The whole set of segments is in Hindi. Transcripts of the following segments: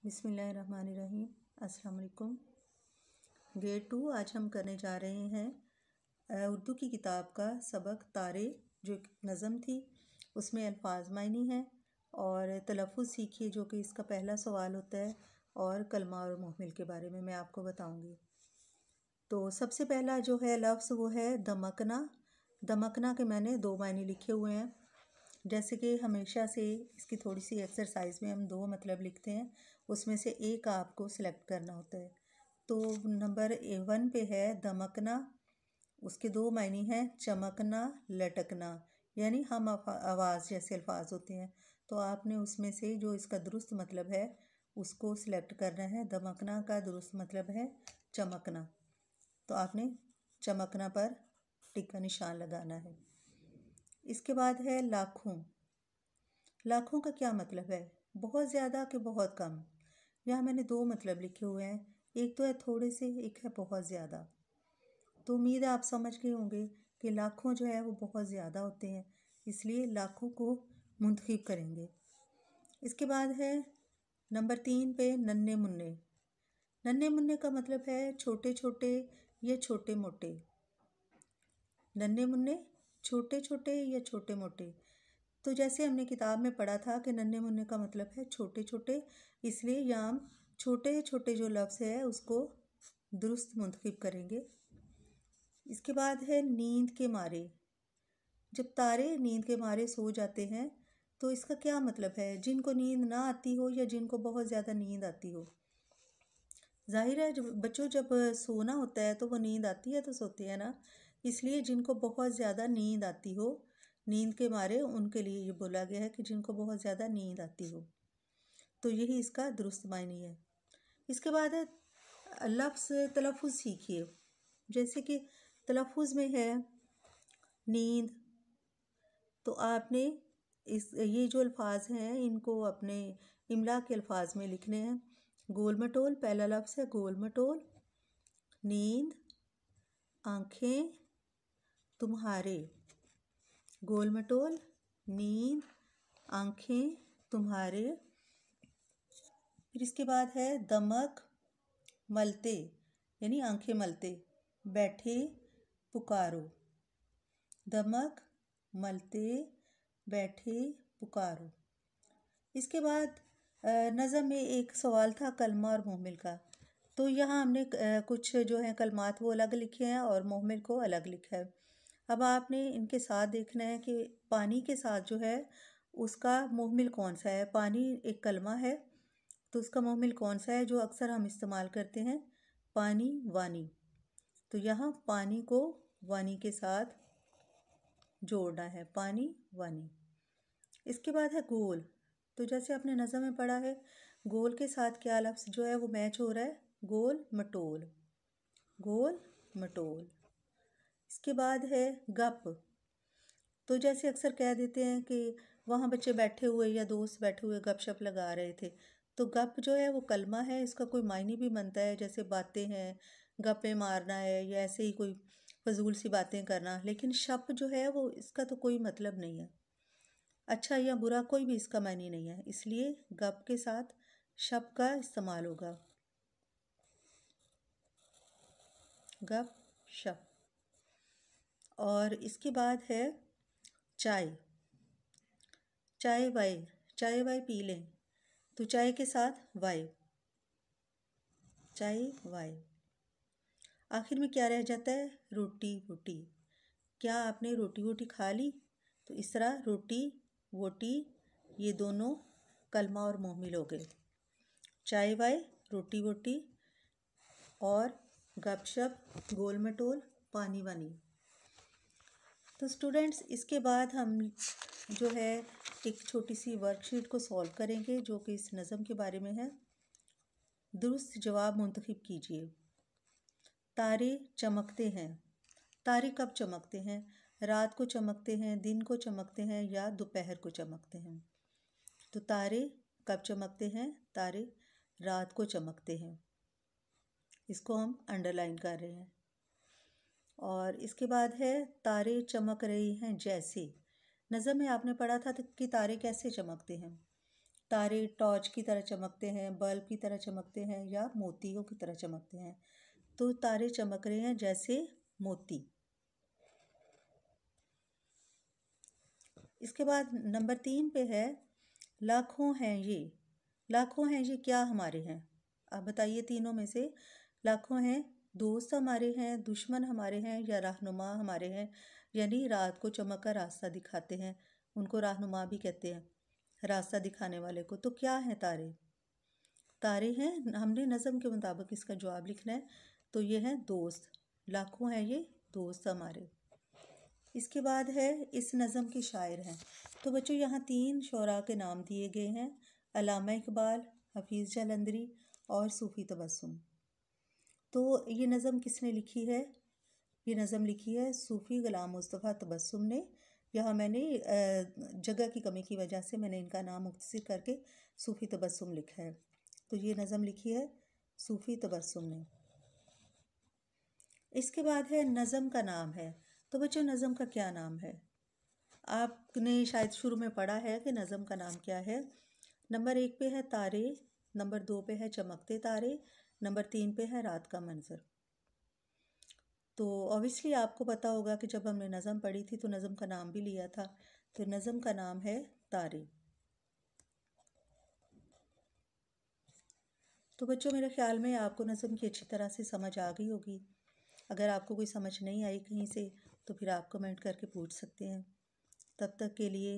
बिस्मिल्लाहिर्रहमानिर्रहीम। अस्सलाम वालेकुम। ग्रेड 2 आज हम करने जा रहे हैं उर्दू की किताब का सबक तारे, जो एक नज़म थी उसमें अल्फाज मायनी हैं और तलफ़ुज़ सीखिए, जो कि इसका पहला सवाल होता है, और कलमा और मुहमिल के बारे में मैं आपको बताऊंगी। तो सबसे पहला जो है लफ्ज़ वो है दमकना। दमकना के मैंने दो मायने लिखे हुए हैं। जैसे कि हमेशा से इसकी थोड़ी सी एक्सरसाइज में हम दो मतलब लिखते हैं, उसमें से एक आपको सिलेक्ट करना होता है। तो नंबर 1 पे है दमकना, उसके दो मायने हैं चमकना, लटकना, यानी हम आवाज़ जैसे अल्फाज होते हैं। तो आपने उसमें से जो इसका दुरुस्त मतलब है उसको सिलेक्ट करना है। दमकना का दुरुस्त मतलब है चमकना, तो आपने चमकना पर टिक का निशान लगाना है। इसके बाद है लाखों। लाखों का क्या मतलब है? बहुत ज़्यादा कि बहुत कम। यहाँ मैंने दो मतलब लिखे हुए हैं, एक तो है थोड़े से, एक है बहुत ज़्यादा। तो उम्मीद है आप समझ गए होंगे कि लाखों जो है वो बहुत ज़्यादा होते हैं, इसलिए लाखों को मुंतखब करेंगे। इसके बाद है नंबर 3 पे नन्हे मुन्ने। नन्हे मुन्ने का मतलब है छोटे छोटे या छोटे मोटे। नन्हे मुन्ने छोटे छोटे या छोटे मोटे। तो जैसे हमने किताब में पढ़ा था कि नन्हे मुन्ने का मतलब है छोटे छोटे, इसलिए यहाँ हम छोटे छोटे जो लफ्ज़ है उसको दुरुस्त मुंतखब करेंगे। इसके बाद है नींद के मारे। जब तारे नींद के मारे सो जाते हैं तो इसका क्या मतलब है? जिनको नींद ना आती हो या जिनको बहुत ज़्यादा नींद आती हो। जाहिर है जब बच्चों जब सोना होता है तो वो नींद आती है तो सोते हैं ना, इसलिए जिनको बहुत ज़्यादा नींद आती हो, नींद के मारे, उनके लिए ये बोला गया है कि जिनको बहुत ज़्यादा नींद आती हो। तो यही इसका दुरुस्त मायने है। इसके बाद है लफ्ज़ तलफ़ुज़ सीखिए। जैसे कि तलफ़ुज़ में है नींद, तो आपने ये जो अल्फाज हैं इनको अपने इमला के अल्फाज में लिखने हैं। गोल मटोल पहला लफ्ज़ है, गोल मटोल। नींद, आँखें, तुम्हारे। गोल मटोल, नींद, आँखें, तुम्हारे। फिर इसके बाद है दमक, मलते, यानी आँखें मलते, बैठे, पुकारो। दमक, मलते, बैठे, पुकारो। इसके बाद नज़म में एक सवाल था कलमा और मुहमिल का। तो यहाँ हमने कुछ जो है कलमात वो अलग लिखे हैं और मुहमिल को अलग लिखा है। अब आपने इनके साथ देखना है कि पानी के साथ जो है उसका मुहमिल कौन सा है। पानी एक कलमा है तो उसका मुहमिल कौन सा है जो अक्सर हम इस्तेमाल करते हैं? पानी, वानी। तो यहाँ पानी को वानी के साथ जोड़ना है, पानी, वानी। इसके बाद है गोल। तो जैसे आपने नज़म में पढ़ा है, गोल के साथ क्या लफ्ज़ जो है वो मैच हो रहा है? गोल मटोल, गोल मटोल। इसके बाद है गप। तो जैसे अक्सर कह देते हैं कि वहाँ बच्चे बैठे हुए या दोस्त बैठे हुए गपशप लगा रहे थे, तो गप जो है वो कलमा है, इसका कोई मायने भी बनता है, जैसे बातें हैं, गप्पे मारना है या ऐसे ही कोई फजूल सी बातें करना। लेकिन शप जो है वो इसका तो कोई मतलब नहीं है, अच्छा या बुरा कोई भी इसका मायने नहीं है, इसलिए गप के साथ शप का इस्तेमाल होगा, गप शप। और इसके बाद है चाय। चाय वाय, चाय वाय पी लें, तो चाय के साथ वाय, चाय वाय। आखिर में क्या रह जाता है? रोटी वोटी। क्या आपने रोटी वोटी खा ली? तो इस तरह रोटी वोटी ये दोनों कलमा और मुहमिल हो गए। चाय वाय, रोटी वोटी, और गपशप, गोल मटोल, पानी वानी। तो स्टूडेंट्स, इसके बाद हम जो है एक छोटी सी वर्कशीट को सॉल्व करेंगे जो कि इस नज़म के बारे में है। दुरुस्त जवाब मुंतखब कीजिए। तारे चमकते हैं। तारे कब चमकते हैं? रात को चमकते हैं, दिन को चमकते हैं, या दोपहर को चमकते हैं? तो तारे कब चमकते हैं? तारे रात को चमकते हैं। इसको हम अंडरलाइन कर रहे हैं। और इसके बाद है तारे चमक रहे हैं जैसे। नज़म में आपने पढ़ा था कि तारे कैसे चमकते हैं? तारे टॉर्च की तरह चमकते हैं, बल्ब की तरह चमकते हैं या मोतियों की तरह चमकते हैं। तो तारे चमक रहे हैं जैसे मोती। इसके बाद नंबर 3 पे है लाखों हैं ये। लाखों हैं ये क्या हमारे हैं? आप बताइए तीनों में से। लाखों हैं, दोस्त हमारे हैं, दुश्मन हमारे हैं या रहनुमा हमारे हैं। यानी रात को चमक कर रास्ता दिखाते हैं, उनको रहनुमा भी कहते हैं, रास्ता दिखाने वाले को। तो क्या है तारे? तारे हैं, हमने नज़म के मुताबिक इसका जवाब लिखना है। तो ये हैं दोस्त। लाखों हैं ये दोस्त हमारे। इसके बाद है इस नज़म के शायर हैं। तो बच्चों यहाँ 3 शुरा के नाम दिए गए हैं, अल्लामा इकबाल, हफीज़ जालंधरी और सूफ़ी तबस्सुम। तो ये नज़म किसने लिखी है? ये नज़म लिखी है सूफ़ी ग़ुलाम मुस्तफ़ा तबस्सुम ने। यहाँ मैंने जगह की कमी की वजह से मैंने इनका नाम मुख्तसर करके सूफ़ी तबस्सुम लिखा है। तो ये नज़म लिखी है सूफ़ी तबस्सुम ने। इसके बाद है नज़म का नाम है। तो बच्चों नज़म का क्या नाम है? आपने शायद शुरू में पढ़ा है कि नज़म का नाम क्या है। नंबर 1 पे है तारे, नंबर 2 पे है चमकते तारे, नंबर 3 पे है रात का मंजर। तो ऑब्वियसली आपको पता होगा कि जब हमने नज़म पढ़ी थी तो नज़म का नाम भी लिया था। तो नज़म का नाम है तारे। तो बच्चों मेरे ख्याल में आपको नज़म की अच्छी तरह से समझ आ गई होगी। अगर आपको कोई समझ नहीं आई कहीं से तो फिर आप कमेंट करके पूछ सकते हैं। तब तक के लिए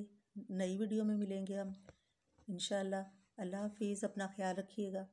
नई वीडियो में मिलेंगे हम इंशाल्लाह। अल्लाह हाफिज़, अपना ख्याल रखिएगा।